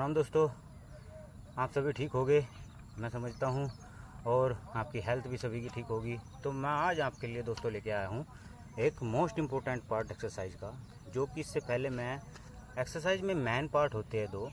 राम दोस्तों, आप सभी ठीक होंगे मैं समझता हूँ, और आपकी हेल्थ भी सभी की ठीक होगी। तो मैं आज आपके लिए दोस्तों लेके आया हूँ एक मोस्ट इम्पोर्टेंट पार्ट एक्सरसाइज का, जो कि इससे पहले मैं एक्सरसाइज में मेन पार्ट होते हैं दो,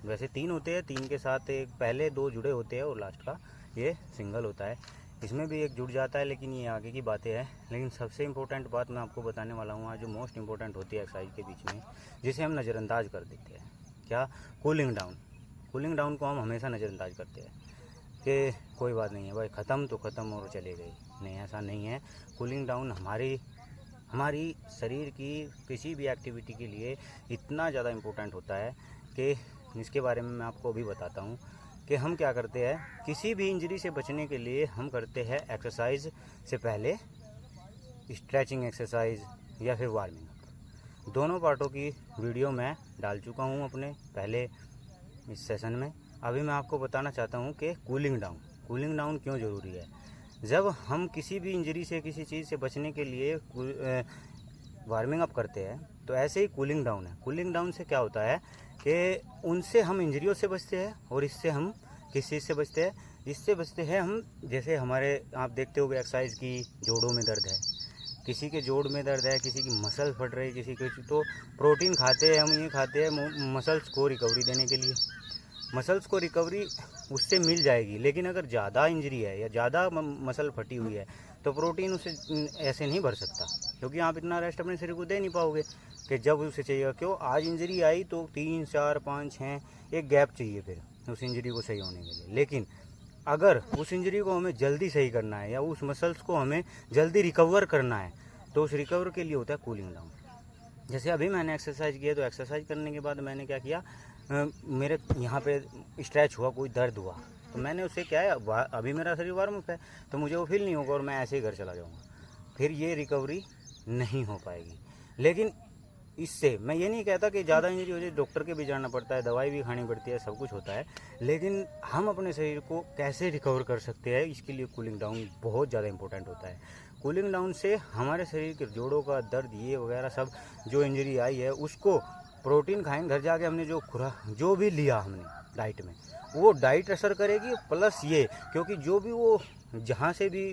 वैसे तीन होते हैं, तीन के साथ एक पहले दो जुड़े होते हैं और लास्ट का ये सिंगल होता है। इसमें भी एक जुड़ जाता है, लेकिन ये आगे की बातें हैं। लेकिन सबसे इम्पोर्टेंट बात मैं आपको बताने वाला हूँ आज, जो मोस्ट इम्पोर्टेंट होती है एक्सरसाइज के बीच में, जिसे हम नज़रअंदाज कर देते हैं। क्या? Cooling down. कूलिंग डाउन को हम हमेशा नज़रअंदाज करते हैं कि कोई बात नहीं है भाई, ख़त्म तो ख़त्म और चले गई। नहीं, ऐसा नहीं है। कूलिंग डाउन हमारी शरीर की किसी भी एक्टिविटी के लिए इतना ज़्यादा इम्पोर्टेंट होता है कि इसके बारे में मैं आपको अभी बताता हूँ कि हम क्या करते हैं। किसी भी इंजरी से बचने के लिए हम करते हैं एक्सरसाइज से पहले स्ट्रेचिंग एक्सरसाइज या फिर वार्मिंग अप। दोनों पार्टों की वीडियो मैं डाल चुका हूँ अपने पहले इस सेशन में। अभी मैं आपको बताना चाहता हूँ कि कूलिंग डाउन क्यों ज़रूरी है। जब हम किसी भी इंजरी से, किसी चीज़ से बचने के लिए वार्मिंग अप करते हैं, तो ऐसे ही कूलिंग डाउन है। कूलिंग डाउन से क्या होता है कि उनसे हम इंजरियों से बचते हैं, और इससे हम किस चीज़ से बचते हैं? इससे बचते हैं हम, जैसे हमारे आप देखते होंगे एक्सरसाइज की जोड़ों में दर्द है, किसी के जोड़ में दर्द है, किसी की मसल फट रही है, किसी के, तो प्रोटीन खाते हैं हम, ये खाते हैं मसल्स को रिकवरी देने के लिए। मसल्स को रिकवरी उससे मिल जाएगी, लेकिन अगर ज़्यादा इंजरी है या ज़्यादा मसल फटी हुई है तो प्रोटीन उसे ऐसे नहीं भर सकता, क्योंकि आप इतना रेस्ट अपने शरीर को दे नहीं पाओगे कि जब उसे चाहिए। क्यों? आज इंजरी आई तो 3, 4, 5, 6 एक गैप चाहिए फिर उस इंजरी को सही होने के लिए। लेकिन अगर उस इंजरी को हमें जल्दी सही करना है या उस मसल्स को हमें जल्दी रिकवर करना है, तो उस रिकवर के लिए होता है कूलिंग डाउन। जैसे अभी मैंने एक्सरसाइज किया, तो एक्सरसाइज करने के बाद मैंने क्या किया, मेरे यहाँ पे स्ट्रेच हुआ, कोई दर्द हुआ, तो मैंने उससे क्या है, अभी मेरा शरीर वार्म अप है तो मुझे वो फील नहीं होगा और मैं ऐसे ही घर चला जाऊँगा, फिर ये रिकवरी नहीं हो पाएगी। लेकिन इससे मैं ये नहीं कहता कि ज़्यादा इंजरी हो जाए डॉक्टर के भी जाना पड़ता है, दवाई भी खानी पड़ती है, सब कुछ होता है, लेकिन हम अपने शरीर को कैसे रिकवर कर सकते हैं, इसके लिए कूलिंग डाउन बहुत ज़्यादा इंपॉर्टेंट होता है। कूलिंग डाउन से हमारे शरीर के जोड़ों का दर्द, ये वगैरह सब जो इंजरी आई है, उसको प्रोटीन खाएंगे घर जाके, हमने जो खुराक जो भी लिया हमने डाइट में, वो डाइट असर करेगी, प्लस ये, क्योंकि जो भी वो जहाँ से भी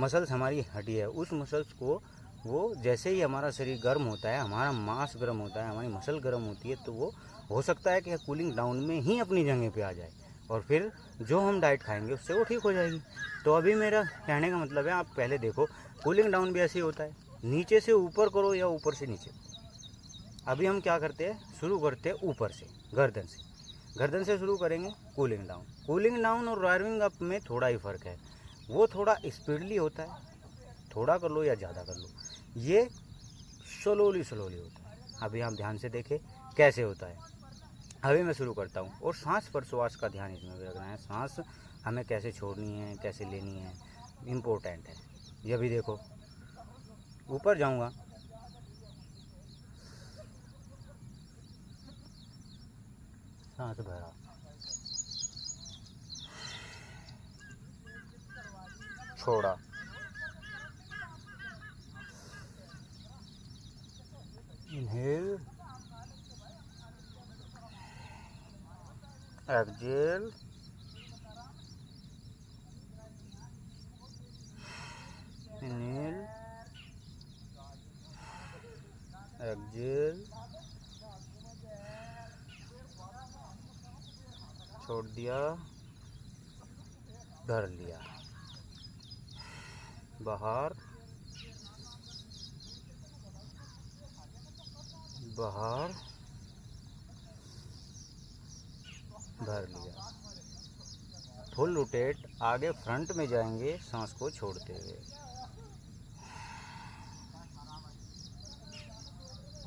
मसल्स हमारी हटी है, उस मसल्स को वो जैसे ही हमारा शरीर गर्म होता है, हमारा मांस गर्म होता है, हमारी मसल गर्म होती है, तो वो हो सकता है कि कूलिंग डाउन में ही अपनी जगह पे आ जाए, और फिर जो हम डाइट खाएंगे उससे वो ठीक हो जाएगी। तो अभी मेरा कहने का मतलब है, आप पहले देखो, कूलिंग डाउन भी ऐसे ही होता है, नीचे से ऊपर करो या ऊपर से नीचे। अभी हम क्या करते हैं, शुरू करते हैं ऊपर से, गर्दन से शुरू करेंगे कूलिंग डाउन और वार्मिंग अप में थोड़ा ही फ़र्क है। वो थोड़ा स्पीडली होता है, थोड़ा कर लो या ज़्यादा कर लो, ये स्लोली होता है। अभी हम ध्यान से देखें कैसे होता है। अभी मैं शुरू करता हूँ, और सांस पर श्वास का ध्यान इसमें भी रखना है। सांस हमें कैसे छोड़नी है, कैसे लेनी है, इम्पोर्टेंट है। ये भी देखो, ऊपर जाऊँगा, सांस भरा, छोड़ा, इनहेल, एक्सहेल, इनहेल, एक्सहेल, छोड़ दिया, भर लिया, बाहर, बाहर, भर लिया। फुल रोटेट, आगे फ्रंट में जाएंगे सांस को छोड़ते हुए,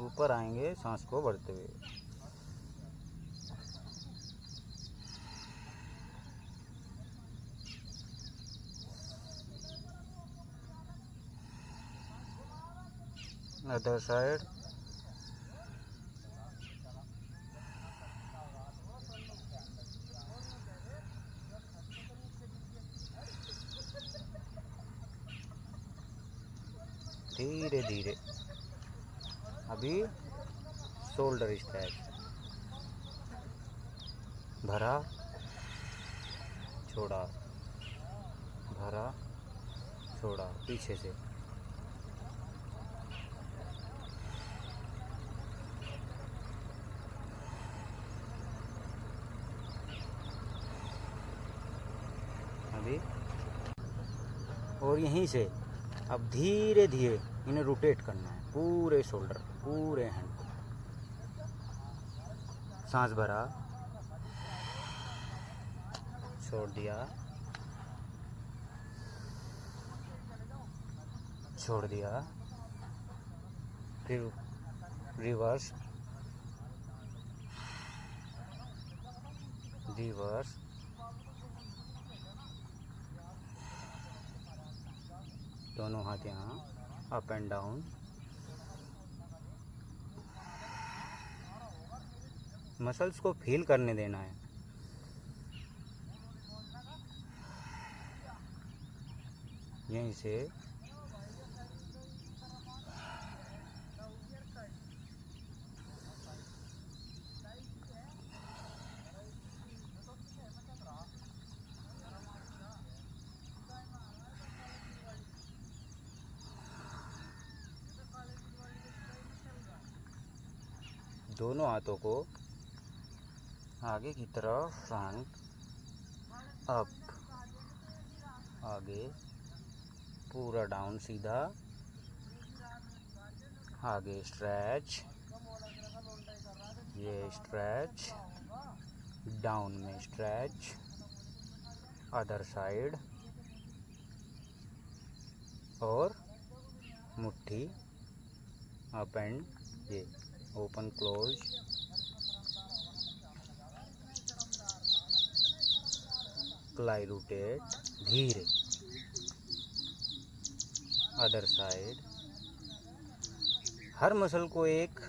ऊपर आएंगे सांस को भरते हुए, अदर साइड, धीरे धीरे। अभी शोल्डर स्ट्रेच, भरा, छोड़ा, भरा, छोड़ा, पीछे से। अभी और यहीं से अब धीरे धीरे इन्हें रोटेट करना है, पूरे शोल्डर, पूरे हैंड को। सांस भरा, छोड़ दिया, छोड़ दिया, फिर रिवर्स, रिवर्स, दोनों हाथ यहाँ, अप एंड डाउन। मसल्स को फील करने देना है। यहीं से दोनों हाथों को आगे की तरफ, फ्रंट, अप, आगे, पूरा डाउन सीधा, आगे स्ट्रेच, ये स्ट्रेच, डाउन में स्ट्रेच, अदर साइड, और मुट्ठी, अप एंड, ये ओपन क्लोज, क्लाई रोटेट, धीरे, अदर साइड। हर मसल को एक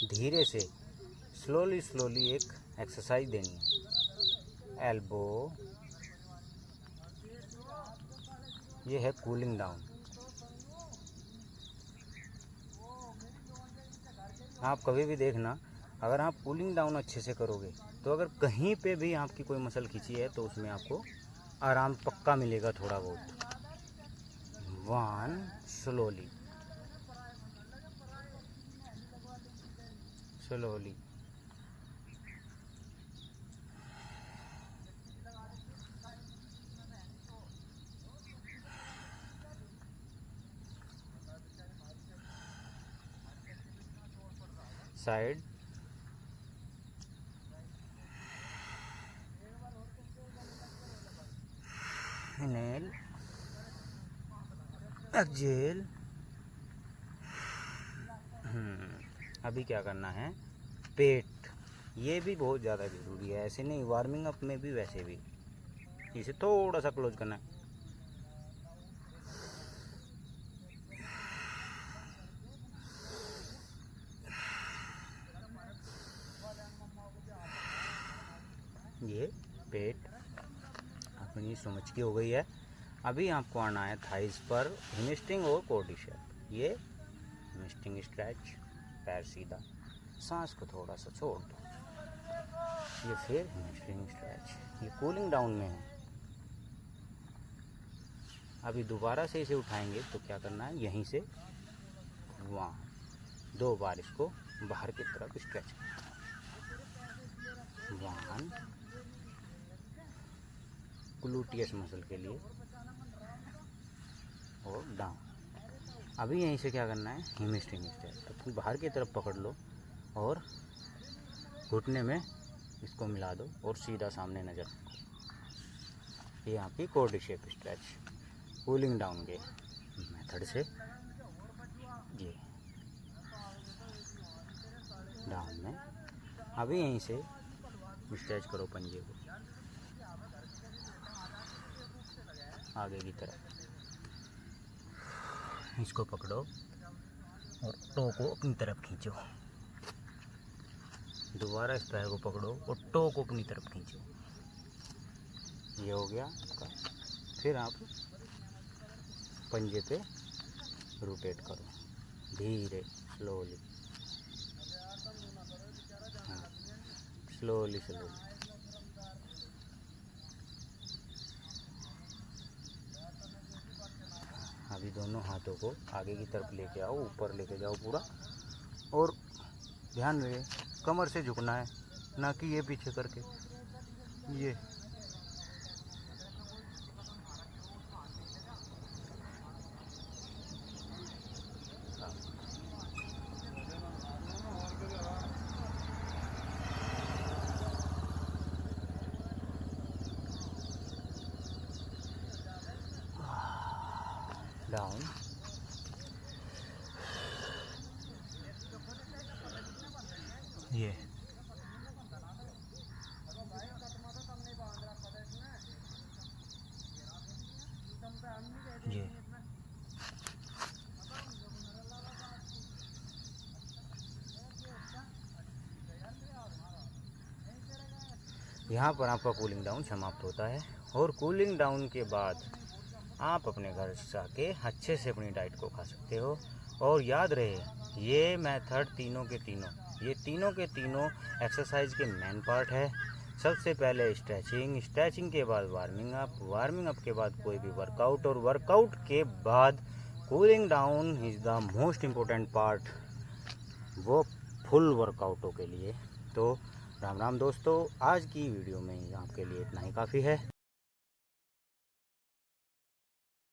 धीरे से स्लोली स्लोली एक एक्सरसाइज देनी है। एल्बो, ये है कूलिंग डाउन। आप कभी भी देखना, अगर आप कूलिंग डाउन अच्छे से करोगे तो अगर कहीं पे भी आपकी कोई मसल खींची है तो उसमें आपको आराम पक्का मिलेगा थोड़ा बहुत। 1 slowly, slowly, side, inhale, exhale. अभी क्या करना है, पेट, ये भी बहुत ज़्यादा ज़रूरी है। ऐसे नहीं, वार्मिंग अप में भी वैसे भी इसे थोड़ा सा क्लोज करना है। ये पेट अपनी समझ की हो गई है। अभी आपको आना है थाइस पर, हेमस्ट्रिंग और क्वाड्रिसेप। ये हेमस्ट्रिंग स्ट्रेच, पैर सीधा, सांस को थोड़ा सा छोड़ दो, ये फिर हेमस्ट्रिंग स्ट्रेच। ये कूलिंग डाउन में है। अभी दोबारा से इसे उठाएंगे तो क्या करना है, यहीं से वहाँ 2 बार इसको बाहर की तरफ स्ट्रेच, 1, ग्लूटियस मसल के लिए, और डाउन। अभी यहीं से क्या करना है, हेमस्ट्रिंग स्ट्रेच। तो बाहर की तरफ पकड़ लो और घुटने में इसको मिला दो और सीधा सामने नज़र रखो। ये आपकी क्वाड्रिसेप स्ट्रेच, कूलिंग डाउन के मेथड से। ये डाउन में। अभी यहीं से स्ट्रेच करो पंजे को आगे की तरफ, इसको पकड़ो और टो को अपनी तरफ खींचो। दोबारा इस पैर को पकड़ो और टो को अपनी तरफ खींचो। ये हो गया आपका। फिर आप पंजे पे रोटेट करो धीरे, स्लोली, हाँ, स्लोली स्लोली। अभी दोनों हाथों को आगे की तरफ लेके आओ, ऊपर लेके जाओ पूरा, और ध्यान रहे कमर से झुकना है, ना कि ये पीछे करके ये। डाउन, ये ये यहाँ पर आपका कूलिंग डाउन समाप्त होता है। और कूलिंग डाउन के बाद आप अपने घर जाके अच्छे से अपनी डाइट को खा सकते हो। और याद रहे ये मेथड तीनों के तीनों एक्सरसाइज के मेन पार्ट है। सबसे पहले स्ट्रेचिंग के बाद वार्मिंग अप के बाद कोई भी वर्कआउट, और वर्कआउट के बाद cooling down is the most important part, वो फुल वर्कआउटों के लिए। तो राम राम दोस्तों, आज की वीडियो में आपके लिए इतना ही काफ़ी है।